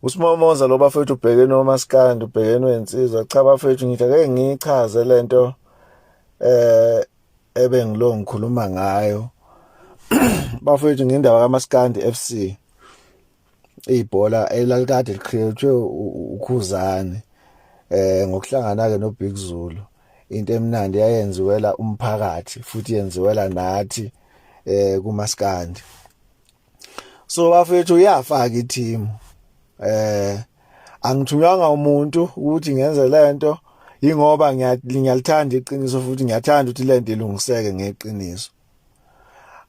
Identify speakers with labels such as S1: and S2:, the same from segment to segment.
S1: Usimomoza lo bafethu ubhekene noMaskandi ubhekene wensizwa cha bafethu ngithi ake ngichaze lento ebengilo ngikhuluma ngayo bafethu ngendaba kaMaskandi FC ibhola elalikade likhethwe uKhuzani ngokuhlangana ke noBig Zulu into emnandi yayenziwela umphakathi futhi yenziwela nathi kuMaskandi so bafethu uyafaka i-team angithunywanga umuntu ukuthi ngenze lento ingoba ngiyalithanda iqiniso futhi ngiyathanda ukuthi lento ilungiseke ngeqiniso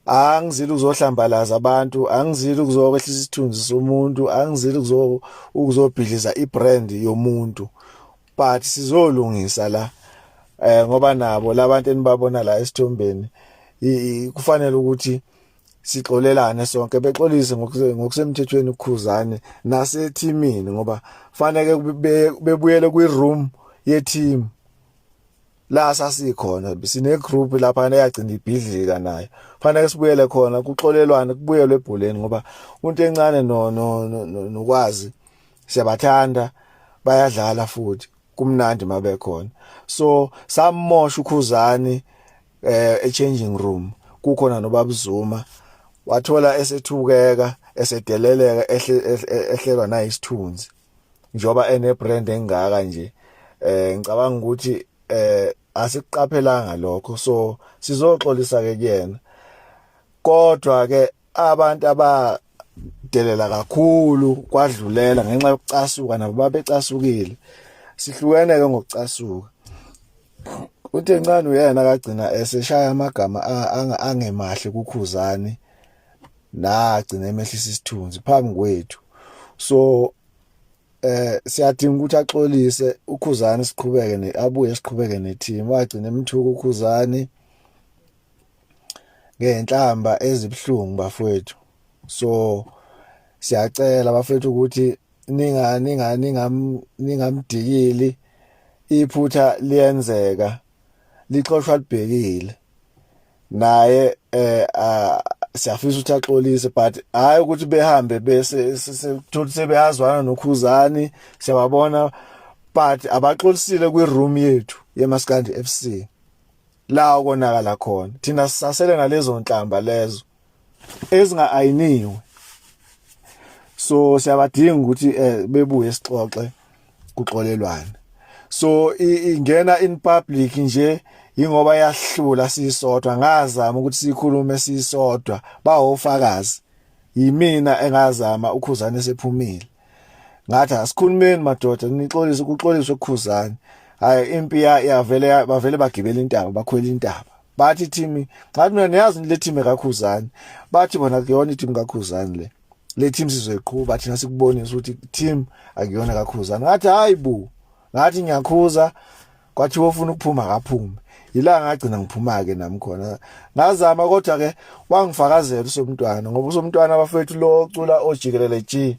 S1: angizile ukuzohlambalaza abantu angizile ukuzokwehlisa isithunzi somuntu angizile ukuzobhidliza ibrand yomuntu but sizolungisa la ngoba nabo labantu enibabona la esithombeni kufanele ukuthi sixolelane sonke bexolise ngokusemthethweni uKhuzani nasethimini ngoba fanele bebuyele kwiroom yeteam la sasikhona sine group lapha eyagcina ibhidlika nayo fanele sibuyele khona kuxolelwane kubuyelwe ebholeni ngoba umuntu encane nokwazi siyabathanda bayadlala futhi kumnandi mabe khona so sammosha uKhuzani changing room kukhona noBaba Zuma wathola esethukeka esedeleleka ehlelwa nayisithunzi njoba enebrand engaka nje ngicabanga ukuthi asiqaphelanga lokho so sizoxolisa ke kuyena kodwa ke abantu abadelela kakhulu kwadlulela ngenxa yokucasuka nabo babecasukile sihlukene ke ngokucasuka uthi encane uyena akagcina eseshaya amagama angemahle kuKhuzani nagcina emehlisa isithunzi phambi kwethu so siyadinga ukuthi axolise uKhuzani siqhubeke abuye siqhubeke neteam wagcina emthuka uKhuzani ngenhlamba ezibhlungu bafowethu so siyacela bafowethu ukuthi ningamdikili iphutha liyenzeka lixoshwa libhekile naye siyafisa ukuthi axolise but hayi ukuthi behambe bese sithola sebeyazwana noKhuzani siyababona but abaxolisile kwiroom yethu yeMaskandi FC la ukonakala khona thina sisasele nalezo nhlamba lezo ezingaayiniwe so siyabadinga ukuthi bebuye sixoxe kuxolelwane so ingena in public nje ingoba yahlula sisodwa ngazama ukuthi sikhulume sisodwa bawofakazi yimina engazama uKhuzani esephumile ngathi asikhulumeni madoda nixolise ukuxoliswa uKhuzani hayi impi yavele bavele bagibela intaba bakhwela intaba bathi team ngathi mina niyazi le team kaKhuzani bathi bona kuyona team kaKhuzani le team sizoyiqhuba thina sikubonisa ukuthi team akuyona kaKhuzani ngathi hayibo ngathi ngiyakhuza kwathi wofuna ukuphuma akaphume ila ngagcina ngiphuma ke nami khona ngazama kodwa ke wangifakazela usomntwana ngoba usomntwana abafethu lo ocula ojikelele G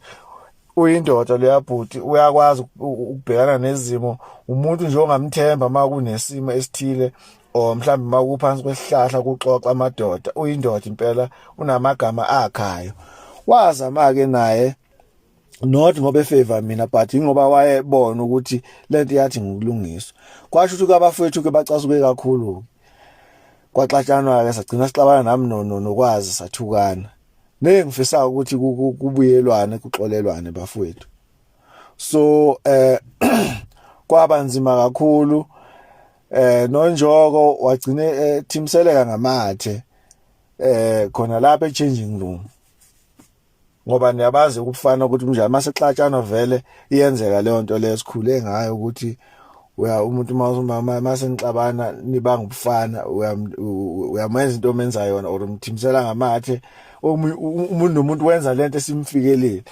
S1: uyindoda leyabhuti uyakwazi ukubhekana nezimo umuntu nje ongamthemba makunesimo esithile o mhlambe makuphansi kwesihlahla kuxoxa amadoda uyindoda impela unamagama akhayo wazama ke naye not ngoba efavor mina but ingoba wayebona ukuthi lento yathi ngokulungiswa kwasho ukuthi abafethu ke bacasuke kakhulu kwaxatshanwa ke sagcina sixabana nami nokwazi sathukana ngifisa ukuthi kubuyelwane kuxolelwane bafethu so kwaba nzima kakhulu noNjoko wagcine thimseleka ngamathe khona lapha echanging room ngoba niyabazi ukufana ukuthi manje masexatshana vele iyenzeka leyo nto lesikhule ngayo ukuthi umuntu masenixabana nibanga ubufana uyamenza into omenza yona or umthimisela ngamathe umuntu nomuntu wenza lento esimfikelile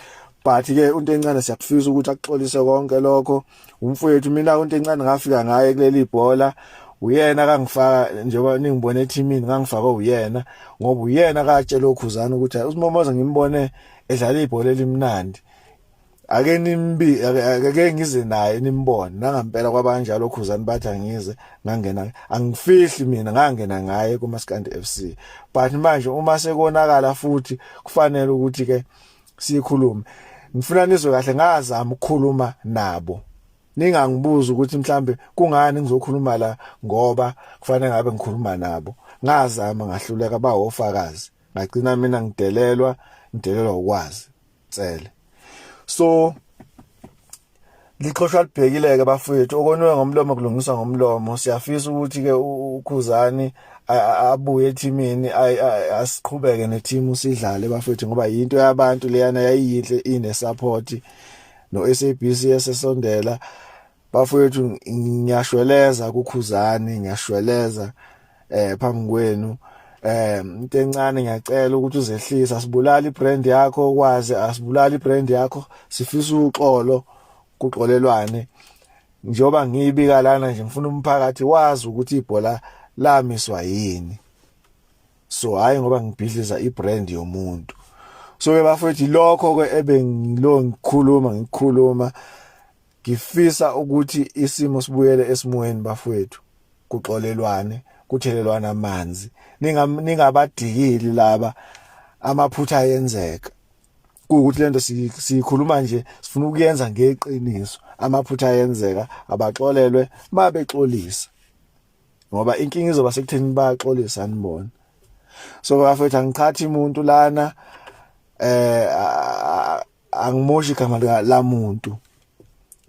S1: but ke into encane siyakufisa ukuthi axolise konke lokho umfowethu mina into encane ngafika ngaye kuleli bhola uyena akangifaka njengoba ningibone eteamini ngangifaka uyena ngoba uyena akatshela uKhuzani ukuthi uSimomoza ngimbone edlala ibhola elimnandi ake nimbi ake ngize naye nimbone nangampela kwabanjalo uKhuzani bathi angize ngangena angifihli mina ngangena ngaye kuMaskandi FC but manje uma sekonakala futhi kufanele ukuthi ke sikhulume. Ngifuna nizwe kahle, ngazama ukukhuluma nabo. Ningangibuza ukuthi mhlambe kungani ngizokhuluma la ngoba kufanele ngabe ngikhuluma nabo. Ngazama ngahluleka bawofakazi. Ngagcina mina ngidelelwa ukwazi. Cele. So liqoshwa libhekile-ke bafowethu, okonwe ngomlomo kulungiswa ngomlomo. Siyafisa ukuthi-ke uKhuzani abuye ethimini, asiqhubeke nethimu sidlale bafowethu, ngoba yinto yabantu leyana yayiyinhle, ine-support. No-SABC yasesondela bafowethu. Ngiyashweleza kuKhuzani, ngiyashweleza phambi kwenu. Into encane ngiyacela ukuthi uzehlisa, asibulali ibrand yakho, kwazi asibulali ibrand yakho. Sifisa uxolo kuxolelwane. Njengoba ngiyibika lana nje, ngifuna umphakathi wazi ukuthi ibhola lamiswa yini. So hayi ngoba ngibhidliza ibrand yomuntu. So bafowethu lokho ke ngikhuluma ngifisa ukuthi isimo sibuyele esimweni bafowethu, kuxolelwane, kuthelelwane amanzi. Ningabadikili laba amaphutha ayenzeka. Ukuthi lento sikhuluma nje, sifuna ukuyenza ngeqiniso. Amaphutha ayenzeka, abaxolelwe mabexolisa, ngoba inkinga izoba sekutheni bayaxolisa nibona. So bafowethu angichathi umuntu lana, angimoshi igama lamuntu.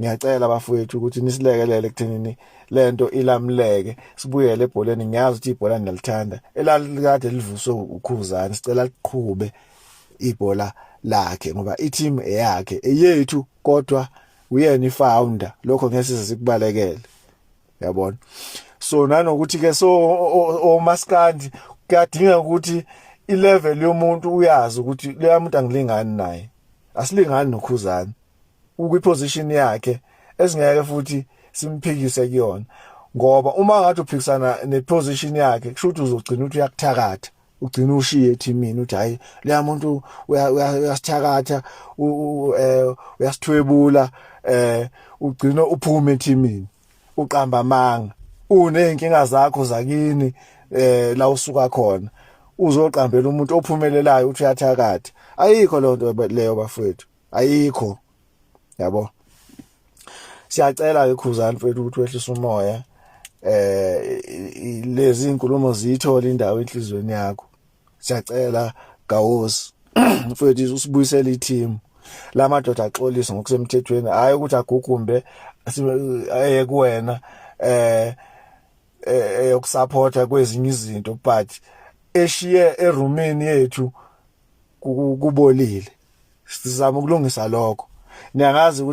S1: Ngiyacela bafowethu ukuthi nisilekelele ekuthenini lento ilamleke, sibuyele ebholeni. Ngiyazi ukuthi ibhola niyalithanda, elalikade livuswe uKhuzani, sicela liqhube ibhola lakhe ngoba i-team eyakhe, eyethu, kodwa uyena i-founder. Lokho ngeke size sikubalekele, yabona. So nanokuthi-ke omaskandi kuyadinga ukuthi i-level yomuntu uyazi ukuthi leya muntu angilingani naye, asilingani noKhuzani ukwiposition yakhe esingeke futhi simphikise kuyona. Ngoba uma ngathi uphikisana neposition yakhe, kusho ukuthi uzogcina ukuthi uyakuthakatha, ugcina ushiye ethimini uthi hayi leya muntu uyasithakatha, uyasithwebula, ugcina uphume ethimini, uqamba amanga. Uney'nkinga zakho zakini la usuka khona, uzoqambela umuntu ophumelelayo uthi uyathakatha. Ayikho lonto leyo bafowethu, ayikho, yabo. Siyacela-ke Khuzani mfethu ukuthi wehlise umoya, lezi inkulumo ziyithole indawo enhlizweni yakho. Siyacela Gawosi mfethu usibuyisele i-team. La madoda axolisa ngokusemthethweni, hayi ukuthi agugumbe aye kuwena yokusupporta kwezinye izinto, but eshiye erumini yethu kubolile. Sizama ukulungisa lokho. Niyangazi ukuthi